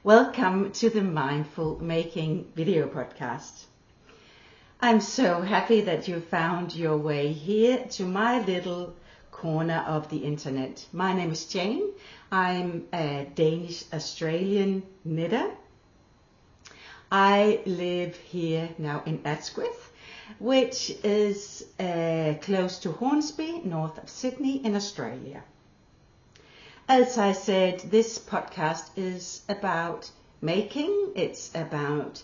Welcome to the Mindful Making video podcast. I'm so happy that you found your way here to my little corner of the internet. My name is Jane. I'm a Danish-Australian knitter. I live here now in Asquith, which is close to Hornsby, north of Sydney in Australia. As I said, this podcast is about making. It's about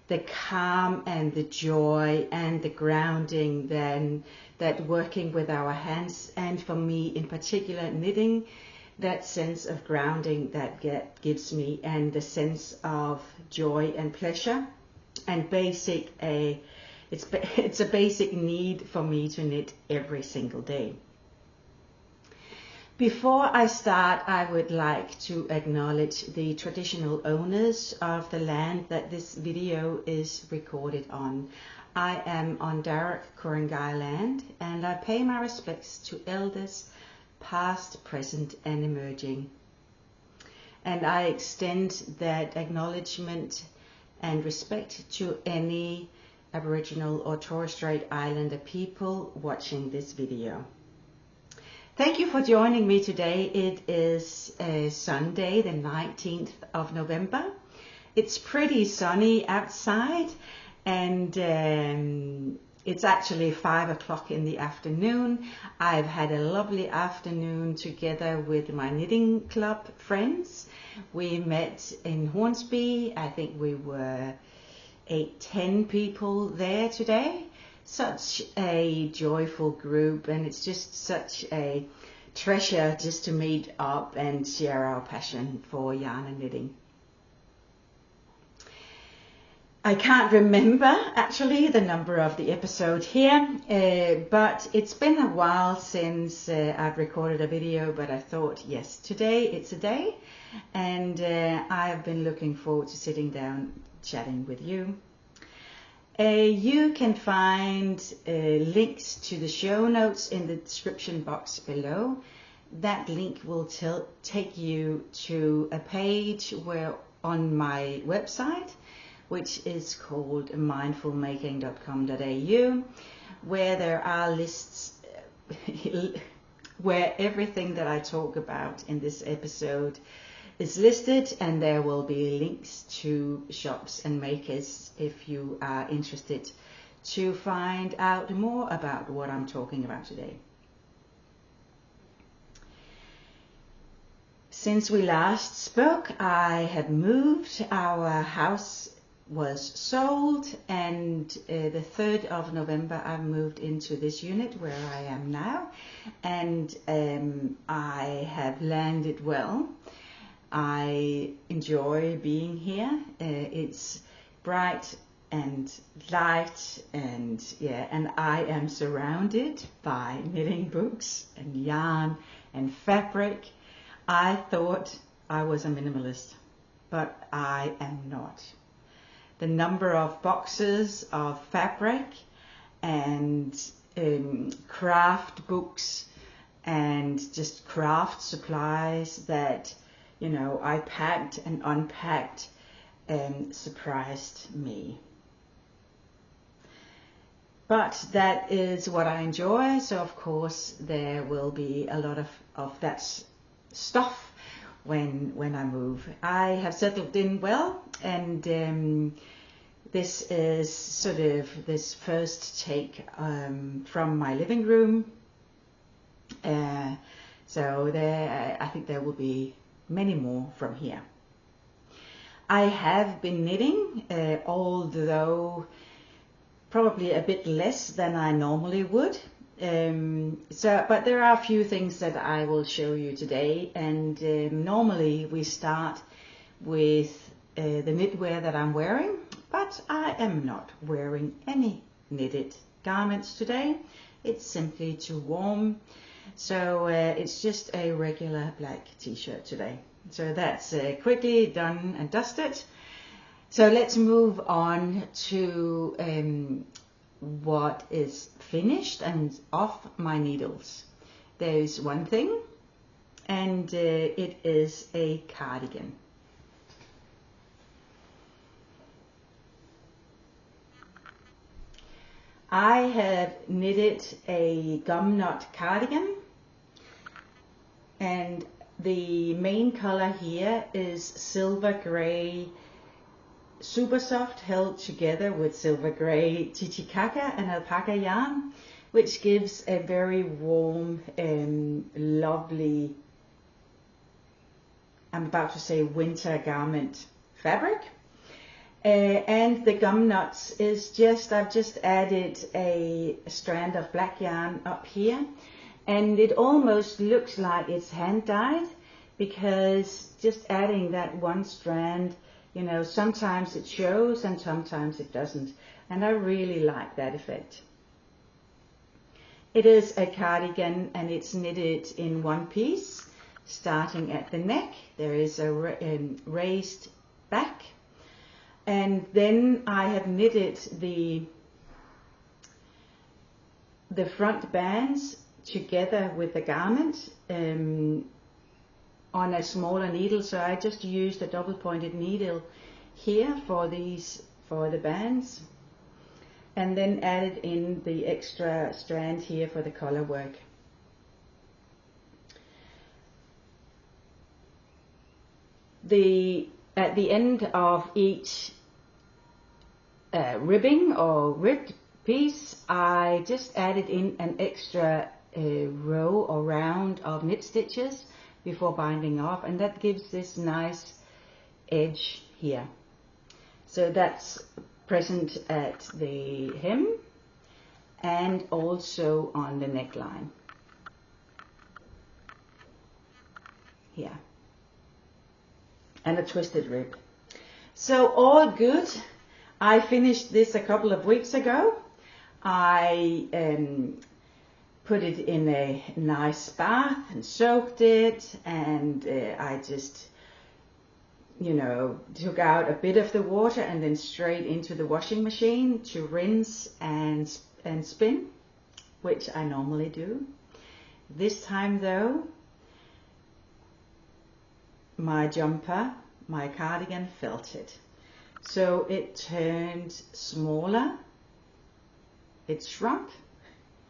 the calm and the joy and the grounding then that working with our hands, and for me in particular knitting, that sense of grounding that gives me, and the sense of joy and pleasure, and it's a basic need for me to knit every single day. Before I start, I would like to acknowledge the traditional owners of the land that this video is recorded on. I am on Darug Ku-ring-gai land, and I pay my respects to elders past, present and emerging. And I extend that acknowledgement and respect to any Aboriginal or Torres Strait Islander people watching this video. Thank you for joining me today. It is Sunday, the 19th of November. It's pretty sunny outside, and it's actually 5 o'clock in the afternoon. I've had a lovely afternoon together with my knitting club friends. We met in Hornsby. I think we were 8-10 people there today. Such a joyful group, and it's just such a treasure just to meet up and share our passion for yarn and knitting. I can't remember actually the number of the episode here, but it's been a while since I've recorded a video, but I thought, yes, today it's a day, and I've been looking forward to sitting down chatting with you. You can find links to the show notes in the description box below. That link will take you to a page on my website, which is called mindfulmaking.com.au, where there are lists where everything that I talk about in this episode is listed, and there will be links to shops and makers if you are interested to find out more about what I'm talking about today. Since we last spoke, I had moved. Our house was sold, and the 3rd of November I moved into this unit where I am now, and I have landed well. I enjoy being here. It's bright and light, and I am surrounded by knitting books and yarn and fabric. I thought I was a minimalist, but I am not. The number of boxes of fabric and craft books and just craft supplies that I packed and unpacked surprised me. But that is what I enjoy, so of course there will be a lot of that stuff when I move. I have settled in well, and this is sort of this first take from my living room. So I think there will be many more from here. I have been knitting, although probably a bit less than I normally would. But there are a few things that I will show you today, and normally we start with the knitwear that I'm wearing, but I am not wearing any knitted garments today. It's simply too warm. So it's just a regular black t-shirt today. So that's quickly done and dusted. So let's move on to what is finished and off my needles. There is one thing, and it is a cardigan. I have knitted a gum knot cardigan, and the main color here is silver gray super soft, held together with silver gray titicaca and alpaca yarn, which gives a very warm and lovely, I'm about to say winter garment fabric. And the gum knots is just, I've just added a strand of black yarn up here, and it almost looks like it's hand dyed, because just adding that one strand, you know, sometimes it shows and sometimes it doesn't, and I really like that effect. It is a cardigan and it's knitted in one piece, starting at the neck. There is a raised back, and then I have knitted the front bands together with the garment on a smaller needle. So I just used a double pointed needle here for the bands, and then added in the extra strand here for the collar work. At the end of each ribbing or ribbed piece, I just added in an extra row or round of knit stitches before binding off, and that gives this nice edge here. So that's present at the hem and also on the neckline here, and a twisted rib. So all good. I finished this a couple of weeks ago. I put it in a nice bath and soaked it, and I just, you know, took out a bit of the water and then straight into the washing machine to rinse and spin, which I normally do. This time though, my jumper, my cardigan, felt it. So it turned smaller, it shrunk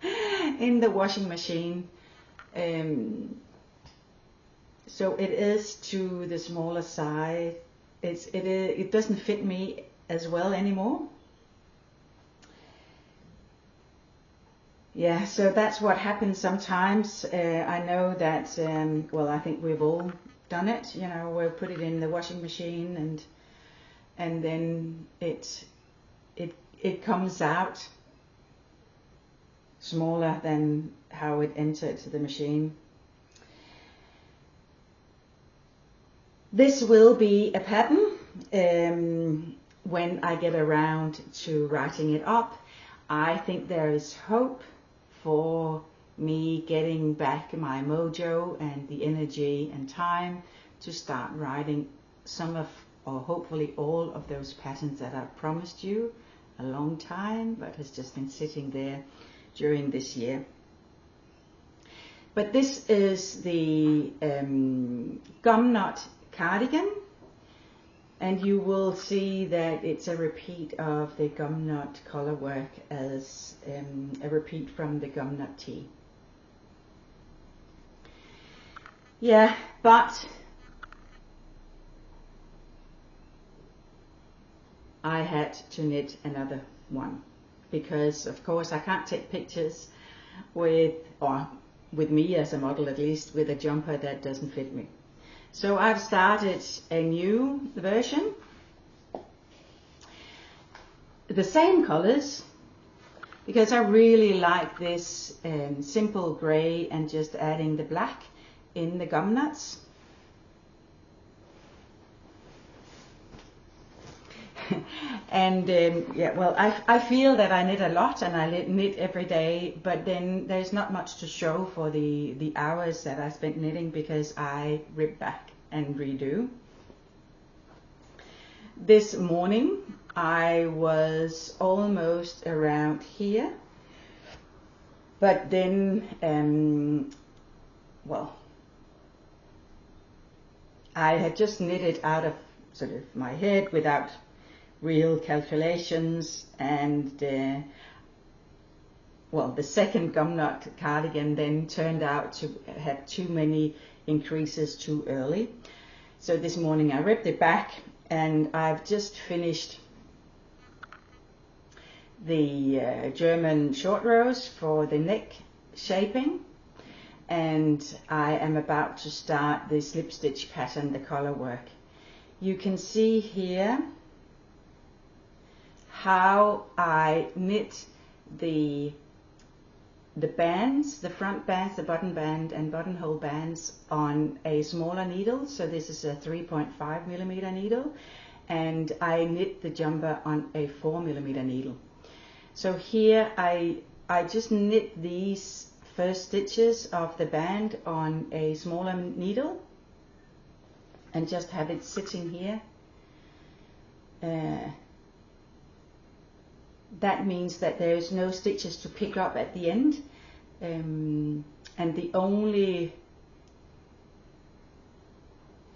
in the washing machine. So it is to the smaller side. It doesn't fit me as well anymore. Yeah, so that's what happens sometimes. I know that, well, I think we've all done it. You know, we'll put it in the washing machine, and then it comes out smaller than how it entered the machine. This will be a pattern when I get around to writing it up. I think there is hope for me getting back my mojo and the energy and time to start writing some of, or hopefully all of those patterns that I've promised you a long time, but has just been sitting there during this year. But this is the gum knot cardigan, and you will see that it's a repeat of the gum knot collar work as a repeat from the gum knot tee. Yeah, but I had to knit another one, because of course I can't take pictures with me as a model, at least, with a jumper that doesn't fit me. So I've started a new version, the same colors, because I really like this simple gray and just adding the black in the gum knots. And yeah, well, I feel that I knit a lot and I knit every day, but then there's not much to show for the hours that I spent knitting, because I rip back and redo. This morning I was almost around here, but then well, I had just knitted out of sort of my head without real calculations, and well, the second gum knot cardigan then turned out to have too many increases too early. So this morning I ripped it back, and I've just finished the German short rows for the neck shaping, and I am about to start the slip stitch pattern, the collar work. You can see here how I knit the bands, the front bands, the button band and buttonhole bands on a smaller needle. So this is a 3.5 millimeter needle, and I knit the jumper on a 4 millimeter needle. So here I just knit these first stitches of the band on a smaller needle and just have it sitting here. That means that there is no stitches to pick up at the end, and the only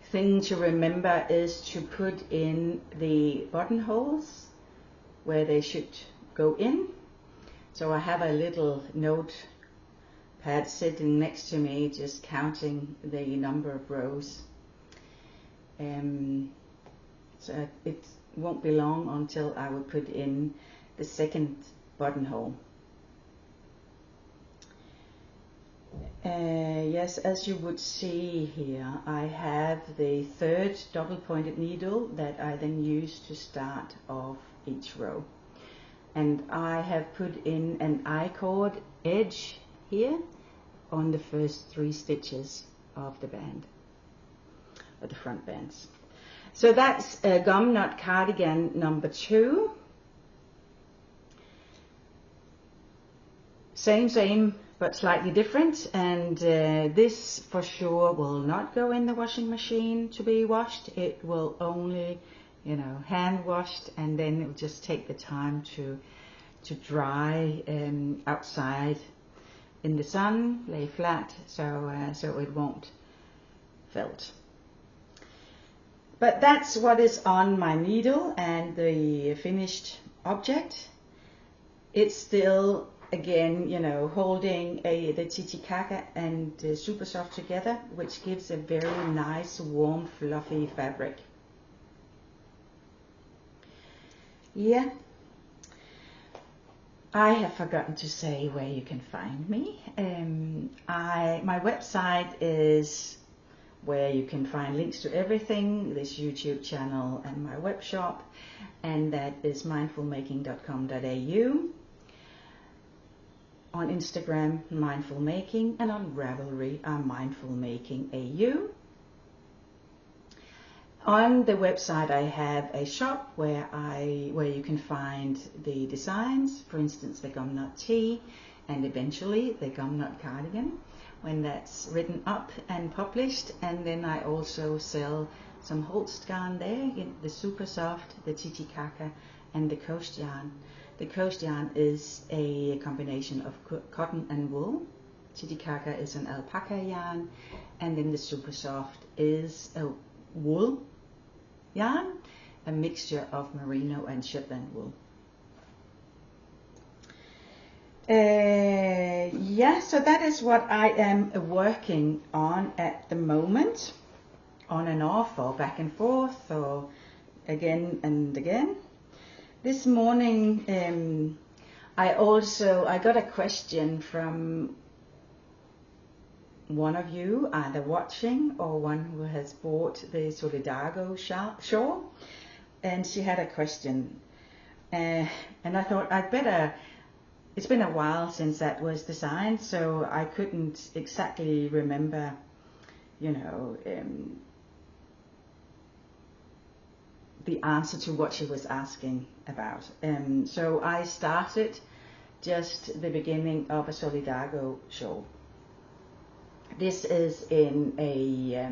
thing to remember is to put in the buttonholes where they should go in. So I have a little notepad sitting next to me, just counting the number of rows. So it won't be long until I will put in the second buttonhole. Yes, as you would see here, I have the third double pointed needle that I then use to start off each row. And I have put in an I-cord edge here on the first 3 stitches of the band, or the front bands. So that's gum knot cardigan number 2. Same, but slightly different. And this for sure will not go in the washing machine to be washed. It will only, hand washed, and then it will just take the time to dry outside in the sun, lay flat, so it won't felt. But that's what is on my needle and the finished object. It's still, again, holding the Titicaca and Super Soft together, which gives a very nice, warm, fluffy fabric. Yeah. I have forgotten to say where you can find me. My website is where you can find links to everything, this YouTube channel and my web shop, and that is mindfulmaking.com.au. On Instagram, mindfulmaking, and on Ravelry, I'm mindfulmakingAU. On the website I have a shop where you can find the designs, for instance the gum knot tee, and eventually the gum knot cardigan when that's written up and published. And then I also sell some Holst yarn there, the Super Soft, the Titicaca, and the Coast yarn. The Coast yarn is a combination of cotton and wool. Titicaca is an alpaca yarn, and then the Super Soft is a wool yarn, a mixture of merino and Shetland wool. Yeah, so that is what I am working on at the moment, on and off, or back and forth, or again and again. This morning I got a question from one of you, either watching or one who has bought the Solidago shawl, and she had a question, and I thought I'd better. It's been a while since that was designed, so I couldn't exactly remember, the answer to what she was asking about. So I started just the beginning of a Solidago shawl. This is in a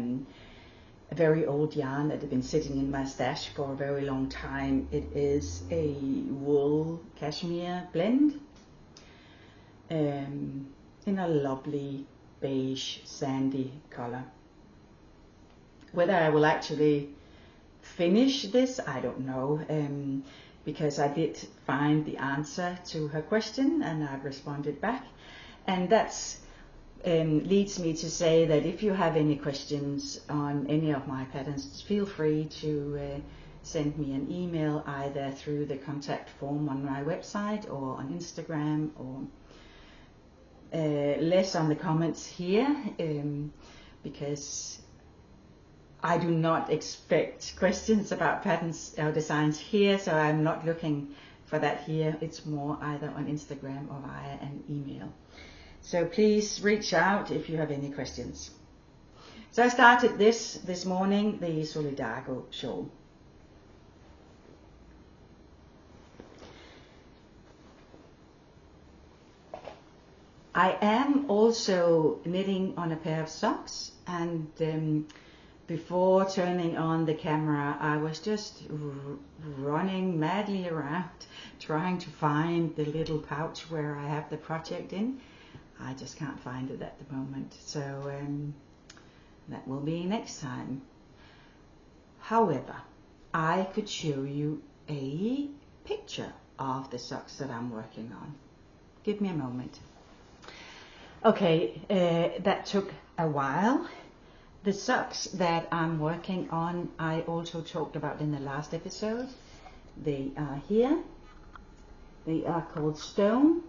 very old yarn that had been sitting in my stash for a very long time. It is a wool cashmere blend in a lovely beige sandy color. Whether I will actually finish this, I don't know, because I did find the answer to her question and I've responded back. And that's leads me to say that if you have any questions on any of my patterns, feel free to send me an email either through the contact form on my website or on Instagram, or less on the comments here, because I do not expect questions about patterns or designs here, so I'm not looking for that here. It's more either on Instagram or via an email. So please reach out if you have any questions. So I started this morning, the Solidago shawl. I am also knitting on a pair of socks, and before turning on the camera I was just running madly around trying to find the little pouch where I have the project in. I just can't find it at the moment, so that will be next time. However, I could show you a picture of the socks that I'm working on. Give me a moment. Okay, that took a while. The socks that I'm working on I also talked about in the last episode. They are here. They are called Stone.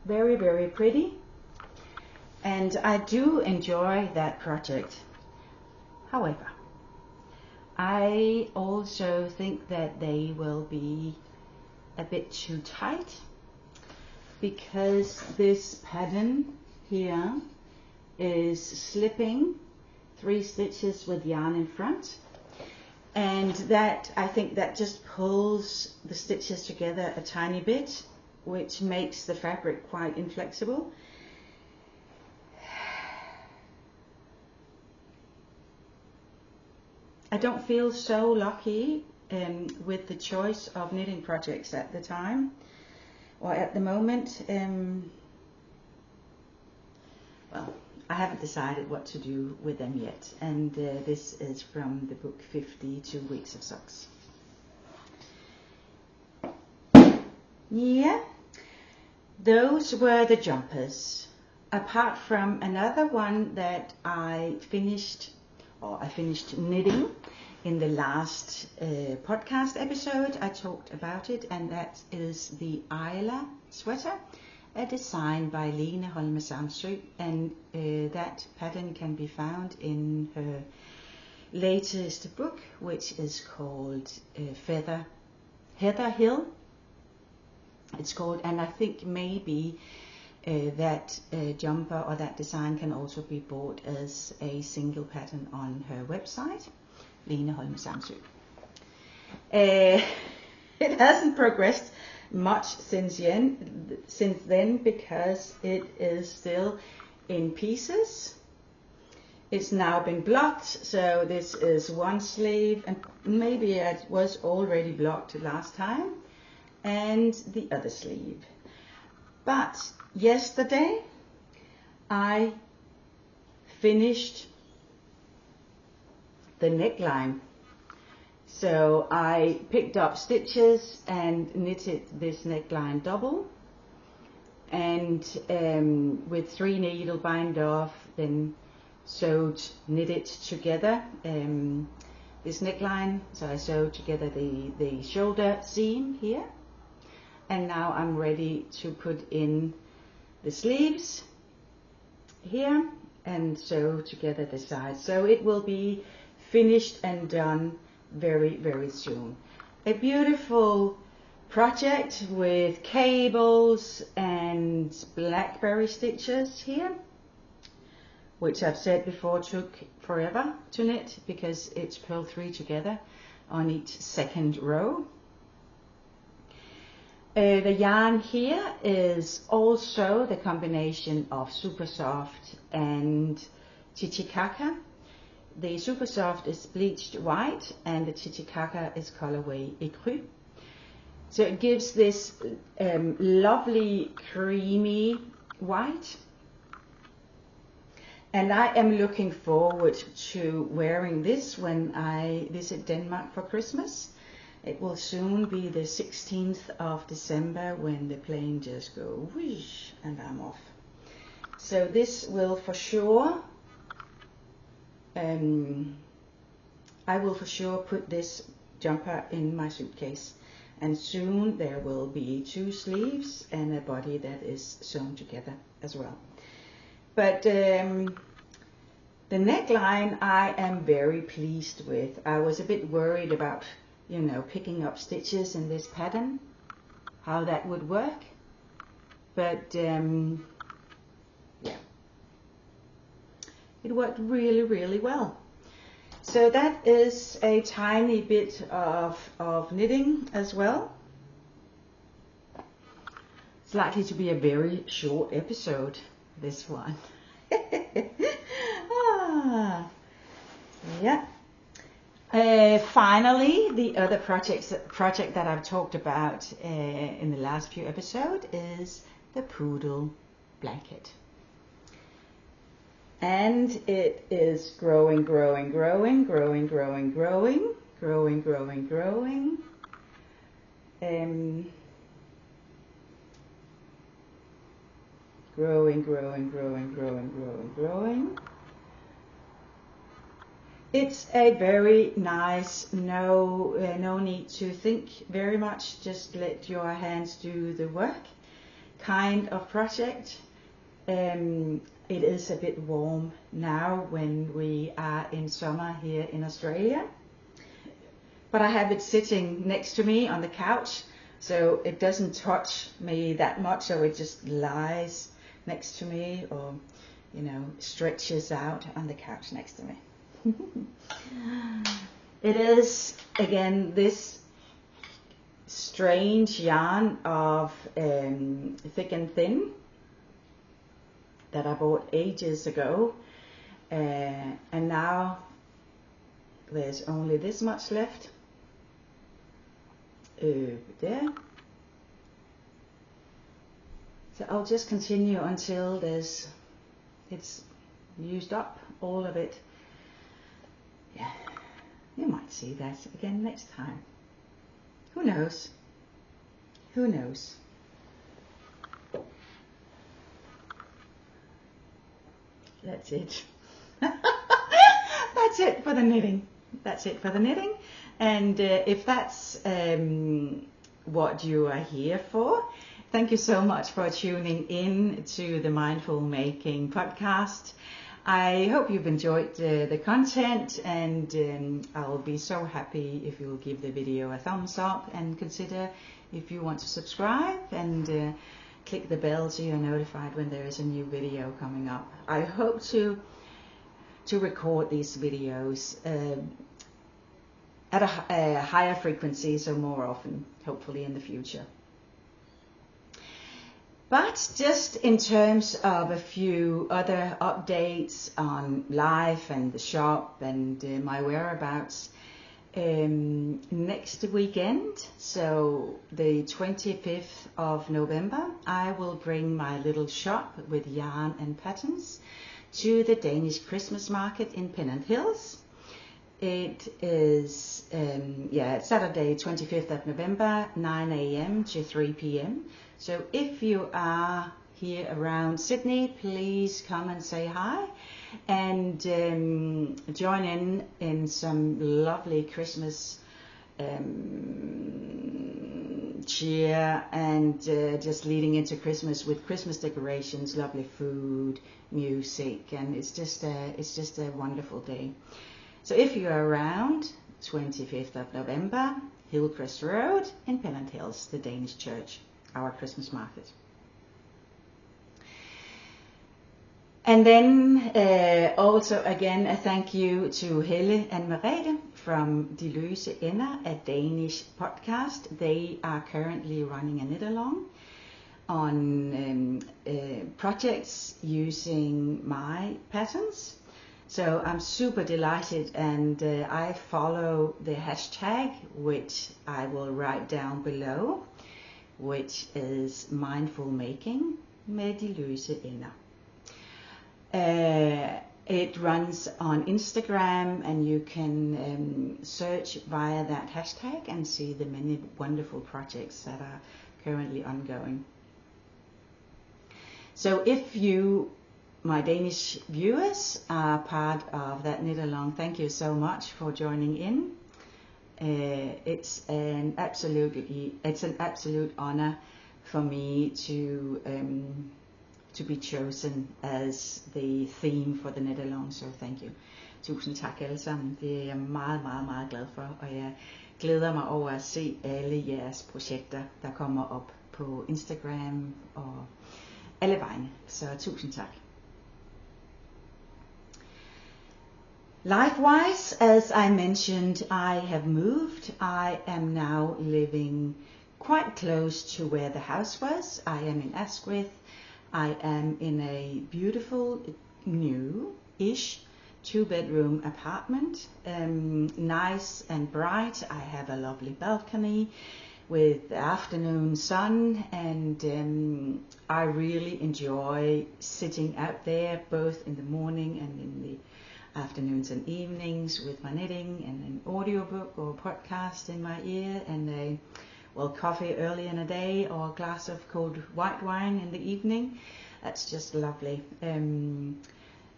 Very, very pretty. And I do enjoy that project. However, I also think that they will be a bit too tight, because this pattern here is slipping 3 stitches with yarn in front, and that I think that just pulls the stitches together a tiny bit, which makes the fabric quite inflexible. I don't feel so lucky with the choice of knitting projects at the time. Or at the moment, well, I haven't decided what to do with them yet, and this is from the book 52 Weeks of Socks. Yeah, those were the jumpers, apart from another one that I finished knitting in the last podcast episode. I talked about it, and that is the Isla sweater, a design by Lene Holme Samsø, and that pattern can be found in her latest book, which is called Heather Hill. It's called, and I think maybe that jumper or that design can also be bought as a single pattern on her website, Lene Holme Samsø. It hasn't progressed much since then, because it is still in pieces. It's now been blocked, so this is one sleeve, and maybe it was already blocked last time, and the other sleeve. But yesterday I finished the neckline. So I picked up stitches and knitted this neckline double, and with 3 needle bind off, then knitted together this neckline. So I sewed together the shoulder seam here, and now I'm ready to put in the sleeves here and sew together the sides. So it will be finished and done very, very soon. A beautiful project with cables and blackberry stitches here, which I've said before took forever to knit because it's purl 3 together on each second row. The yarn here is also the combination of Super Soft and Titicaca. The Super Soft is bleached white and the Titicaca is colorway Écru. So it gives this lovely creamy white. And I am looking forward to wearing this when I visit Denmark for Christmas. It will soon be the 16th of December when the plane just goes whoosh and I'm off. So this will for sure, I will for sure put this jumper in my suitcase. And soon there will be 2 sleeves and a body that is sewn together as well. But the neckline I am very pleased with. I was a bit worried about, you know, picking up stitches in this pattern, how that would work. But yeah, it worked really, really well. So that is a tiny bit of knitting as well. It's likely to be a very short episode, this one. Yeah. Finally, the other project that I've talked about in the last few episodes is the poodle blanket. And it is growing, growing, growing, growing, growing, growing, growing, growing, growing. Growing, growing, growing, growing, growing, growing. It's a very nice, no need to think very much, just let your hands do the work kind of project. It is a bit warm now when we are in summer here in Australia, but I have it sitting next to me on the couch, so it doesn't touch me that much, so it just lies next to me, or, you know, stretches out on the couch next to me. It is, again, this strange yarn of thick and thin that I bought ages ago, and now there's only this much left over there. So I'll just continue until it's used up, all of it. Yeah, you might see that again next time. Who knows? Who knows? That's it. That's it for the knitting. That's it for the knitting. And if that's what you are here for, thank you so much for tuning in to the Mindful Making podcast. I hope you've enjoyed the content, and I'll be so happy if you'll give the video a thumbs up and consider if you want to subscribe and click the bell so you're notified when there is a new video coming up. I hope to record these videos at a higher frequency, so more often, hopefully in the future. But just in terms of a few other updates on life and the shop and my whereabouts, next weekend, so the 25th of November, I will bring my little shop with yarn and patterns to the Danish Christmas market in Pennant Hills. It is it's Saturday 25th of November, 9 a.m. to 3 p.m. So if you are here around Sydney, please come and say hi and join in some lovely Christmas cheer and just leading into Christmas with Christmas decorations, lovely food, music, and it's just a wonderful day. So if you are around, 25th of November, Hillcrest Road in Pennant Hills, the Danish church, our Christmas market. And then also again a thank you to Helle and Merete from Loese, a Danish podcast. They are currently running a knit along on projects using my patterns. So I'm super delighted, and I follow the hashtag, which I will write down below, which is mindfulmaking med de løse ender. It runs on Instagram, and you can search via that hashtag and see the many wonderful projects that are currently ongoing. So if you, my Danish viewers, are part of that knit along, thank you so much for joining in. It's an absolute honor for me to be chosen as the theme for the knit along, so thank you. Tusind tak alle sammen. Det er jeg meget, meget, meget glad for, og jeg glæder mig over at se alle jeres projekter, der kommer op på Instagram og alle vegne. Så tusind tak. Life-wise, as I mentioned, I have moved. I am now living quite close to where the house was. I am in Asquith. I am in a beautiful, new-ish 2-bedroom apartment, nice and bright. I have a lovely balcony with afternoon sun, and I really enjoy sitting out there both in the morning and in the afternoons and evenings with my knitting and an audiobook or podcast in my ear, and coffee early in the day or a glass of cold white wine in the evening. That's just lovely.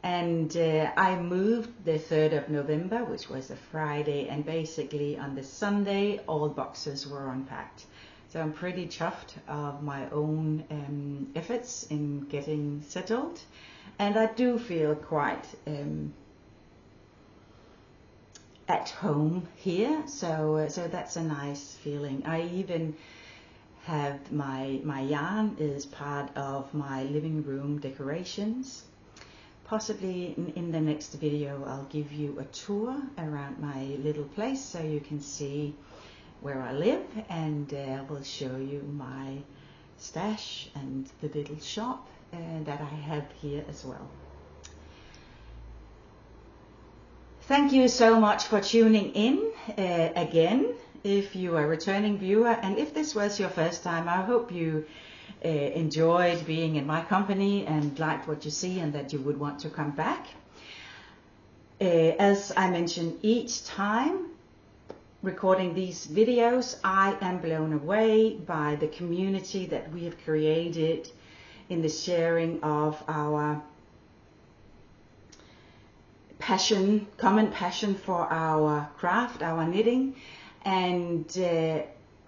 I moved the 3rd of November, which was a Friday, and basically on the Sunday all boxes were unpacked. So I'm pretty chuffed of my own efforts in getting settled, and I do feel quite at home here, so that's a nice feeling. I even have my yarn is part of my living room decorations. Possibly in the next video I'll give you a tour around my little place so you can see where I live, and I will show you my stash and the little shop that I have here as well. Thank you so much for tuning in again, if you are a returning viewer, and if this was your first time, I hope you enjoyed being in my company and liked what you see, and that you would want to come back. As I mentioned each time recording these videos, I am blown away by the community that we have created in the sharing of our passion, common passion for our craft, our knitting, and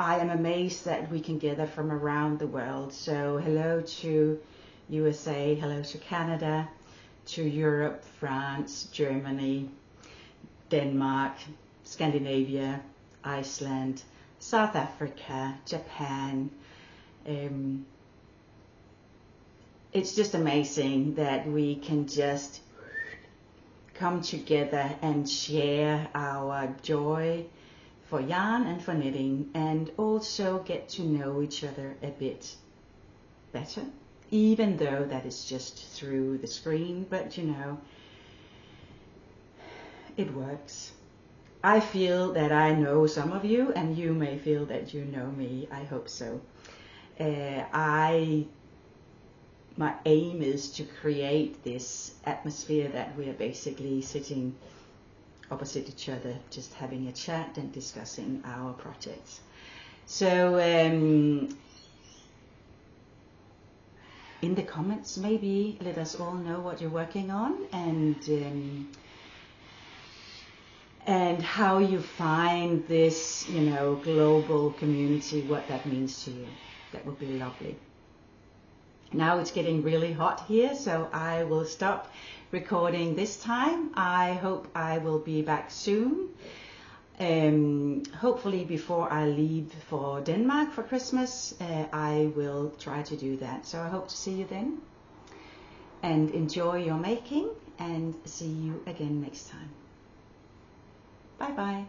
I am amazed that we can gather from around the world. So hello to USA, hello to Canada, to Europe, France, Germany, Denmark, Scandinavia, Iceland, South Africa, Japan. It's just amazing that we can just come together and share our joy for yarn and for knitting, and also get to know each other a bit better, even though that is just through the screen, but you know, it works. I feel that I know some of you, and you may feel that you know me. I hope so. My aim is to create this atmosphere that we are basically sitting opposite each other, just having a chat and discussing our projects. So in the comments, maybe let us all know what you're working on, and how you find this, you know, global community, what that means to you. That would be lovely. Now it's getting really hot here, so I will stop recording this time. I hope I will be back soon. Hopefully before I leave for Denmark for Christmas, I will try to do that. So I hope to see you then, and enjoy your making, and see you again next time. Bye bye.